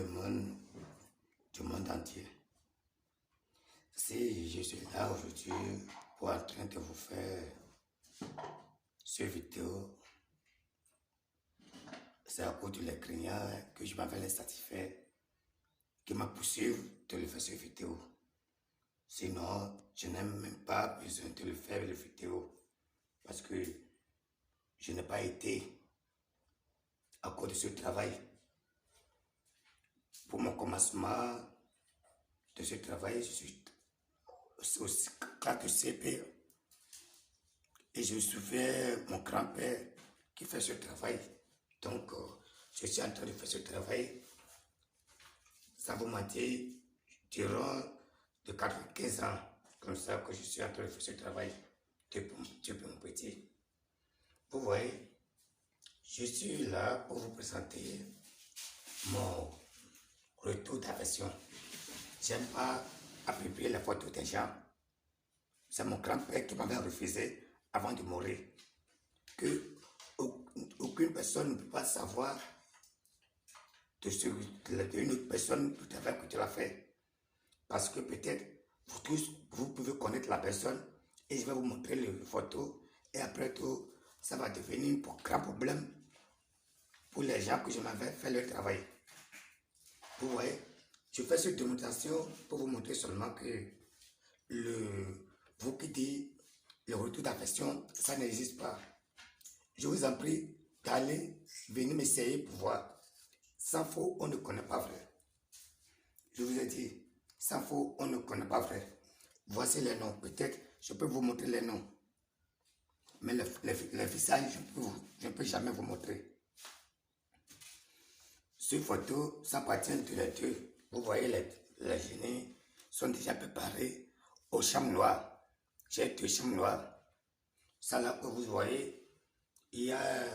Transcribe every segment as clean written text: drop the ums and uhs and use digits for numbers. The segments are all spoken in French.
le monde, du monde entier. Si je suis là aujourd'hui pour en train de vous faire cette vidéo, c'est à cause de l'écrivain que je m'avais satisfait, qui m'a poussé de le faire cette vidéo. Sinon, je n'ai même pas besoin de le faire la vidéo parce que je n'ai pas été à cause de ce travail. Pour mon commencement de ce travail, je suis au 4 CP et je souviens mon grand-père qui fait ce travail. Donc, je suis en train de faire ce travail. Ça vous mentir, durant de 95 ans, comme ça que je suis en train de faire ce travail depuis mon petit. Vous voyez, je suis là pour vous présenter mon retour d'affection. J'aime pas appuyer les photos des gens. C'est mon grand-père qui m'avait refusé avant de mourir. Que aucune personne ne peut pas savoir d'une autre personne du travail que tu as fait. Parce que peut-être vous tous, vous pouvez connaître la personne et je vais vous montrer les photos et après tout, ça va devenir un grand problème pour les gens que je m'avais fait le travail. Vous voyez, je fais cette démonstration pour vous montrer seulement que vous qui dites le retour d'affection, ça n'existe pas. Je vous en prie d'aller venir m'essayer pour voir. Sans faux, on ne connaît pas vrai. Je vous ai dit, sans faux, on ne connaît pas vrai. Voici les noms. Peut-être, je peux vous montrer les noms. Mais les visages, je ne peux jamais vous montrer. Ces photos, ça appartient de les deux. Vous voyez, les génies sont déjà préparés aux chambres noires. J'ai 2 chambres noires. Ça là que vous voyez, il y a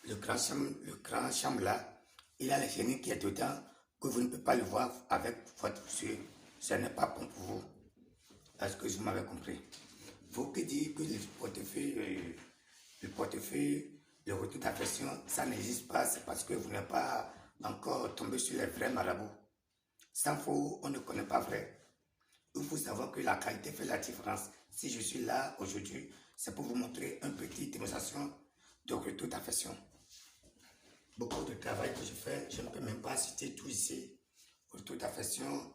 le grand chambre là. Il y a le génie qui est dedans, que vous ne pouvez pas le voir avec votre yeux. Ce n'est pas bon pour vous. Est-ce que vous m'avez compris? Vous qui dites que le portefeuille, le retour d'affection, ça n'existe pas, c'est parce que vous n'êtes pas encore tombé sur les vrais marabouts. Sans faux, on ne connaît pas vrai. Il faut savoir que la qualité fait la différence. Si je suis là aujourd'hui, c'est pour vous montrer une petite démonstration de retour d'affection. Beaucoup de travail que je fais, je ne peux même pas citer tout ici. Retour d'affection,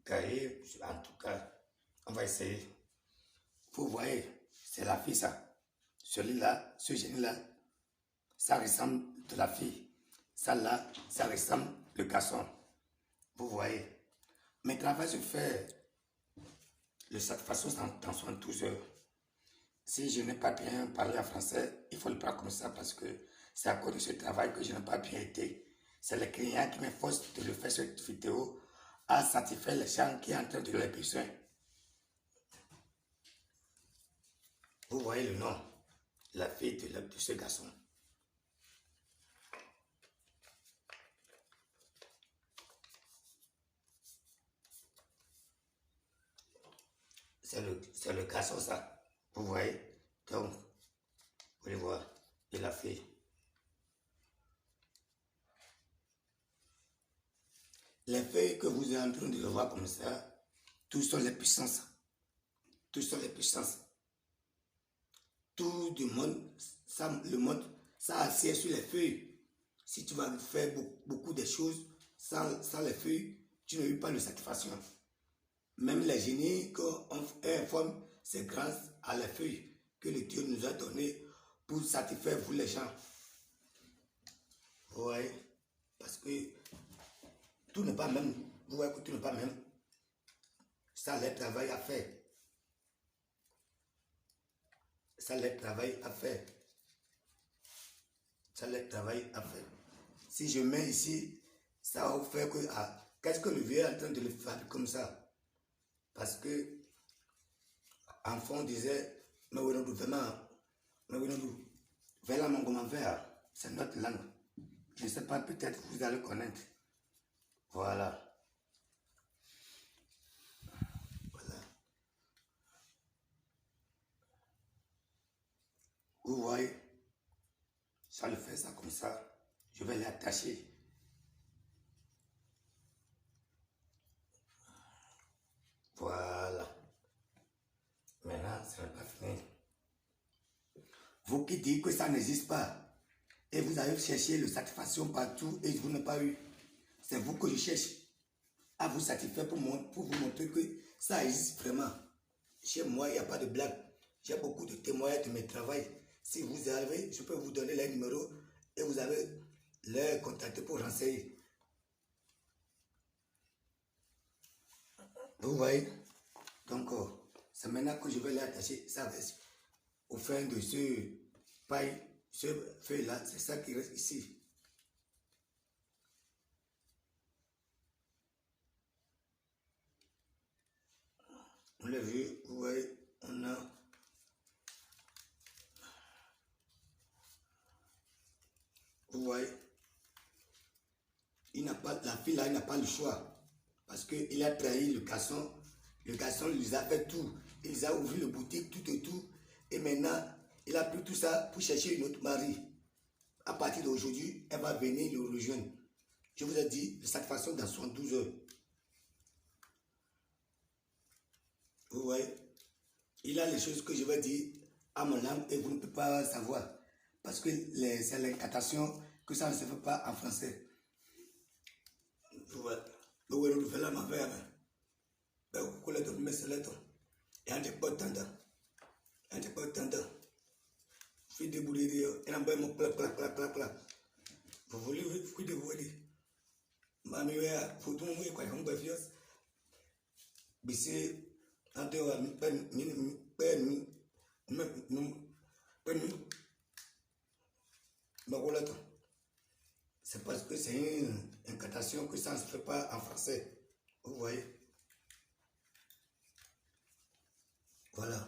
cahier, en tout cas, on va essayer. Vous voyez, c'est la fille ça. Celui-là, ce génie-là, ça ressemble de la fille. Ça là, ça ressemble le garçon. Vous voyez. Mes travaux se fait de cette façon dans son 12 heures. Si je n'ai pas bien parlé en français, il faut le prendre comme ça parce que c'est à cause de ce travail que je n'ai pas bien été. C'est le client qui me force de le faire cette vidéo à satisfaire les gens qui sont en train de leurs besoins. Vous voyez le nom, la fille de ce garçon. C'est le garçon ça. Vous voyez? Donc, vous pouvez voir, et la fille. Les feuilles que vous êtes en train de le voir comme ça, tout sont les puissances. Tout sont les puissances. Tout le monde, ça assied sur les feuilles. Si tu vas faire beaucoup de choses sans les feuilles, tu n'as eu pas de satisfaction. Même les génies qu'on informe, c'est grâce à les feuilles que le Dieu nous a donné pour satisfaire vous les gens. Vous voyez? Parce que tout n'est pas même. Vous voyez que tout n'est pas même. Ça, le travail à faire. Ça, le travail à faire. Ça, le travail à faire. Si je mets ici, ça va vous faire que... Ah, qu'est-ce que le vieux est en train de le faire comme ça? Parce que, enfant, on disait, mais oui, nous vraiment, mais oui, nous, voilà mon comment faire. C'est notre langue. Je ne sais pas, peut-être vous allez connaître. Voilà. Voilà. Vous voyez, ça le fait ça comme ça. Je vais l'attacher. Vous qui dites que ça n'existe pas, et vous avez cherché la satisfaction partout et vous n'avez pas eu. C'est vous que je cherche à vous satisfaire pour vous montrer que ça existe vraiment. Chez moi, il n'y a pas de blague. J'ai beaucoup de témoignages de mes travaux. Si vous avez, je peux vous donner les numéros et vous avez les contacter pour renseigner. Vous voyez? Donc, c'est maintenant que je vais l'attacher ça au fin de ce paille, ce feuille-là. C'est ça qui reste ici. On l'a vu, vous voyez, on a... Vous voyez, la fille là, il n'a pas le choix. Parce qu'il a trahi le garçon. Le garçon lui a fait tout. Il a ouvert le boutique, tout et tout. Et maintenant, il a pris tout ça pour chercher une autre mari. À partir d'aujourd'hui, elle va venir le rejoindre. Je vous ai dit de cette façon dans 72 heures. Vous voyez, il a les choses que je vais dire à mon âme et vous ne pouvez pas savoir. Parce que c'est l'incantation que ça ne se fait pas en français. Vous voyez, vous faites la mafia. Vous le donnez, mais c'est le temps. Et un peu de temps. Un peu de temps. Fille de boulet, et un peu de clac. Vous voulez, vous de vous dire. Mami, faut tout le monde, quoi, on va faire. Mais c'est un peu c'est parce que c'est une incantation que ça ne se fait pas en français. Vous voyez? Voilà.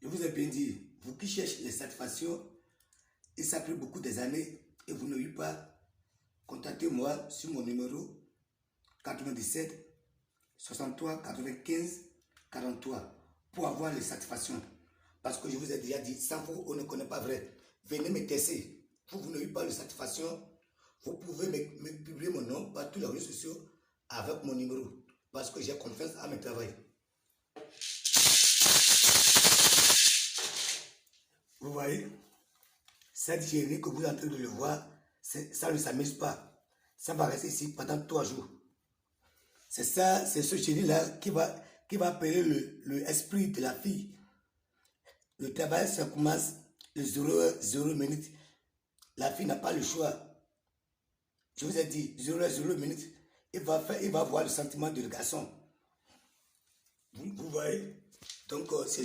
Je vous ai bien dit, vous qui cherchez les satisfactions, et ça a pris beaucoup des années et vous n'avez pas, contactez-moi sur mon numéro 97 63 95 43 pour avoir les satisfactions. Parce que je vous ai déjà dit, sans vous, on ne connaît pas vrai. Venez me tester. Vous n'avez pas de satisfaction, vous pouvez me publier mon nom par tous les réseaux sociaux avec mon numéro. Parce que j'ai confiance à mon travail. Vous voyez, cette génie que vous êtes en train de le voir, ça ne s'amuse pas. Ça va rester ici pendant 3 jours. C'est ça, c'est ce génie-là qui va appeler l'esprit de la fille. Le travail, ça commence le 0 minute. La fille n'a pas le choix. Je vous ai dit, 0 minute. Il va voir le sentiment du garçon. Vous voyez? Donc, c'est juste.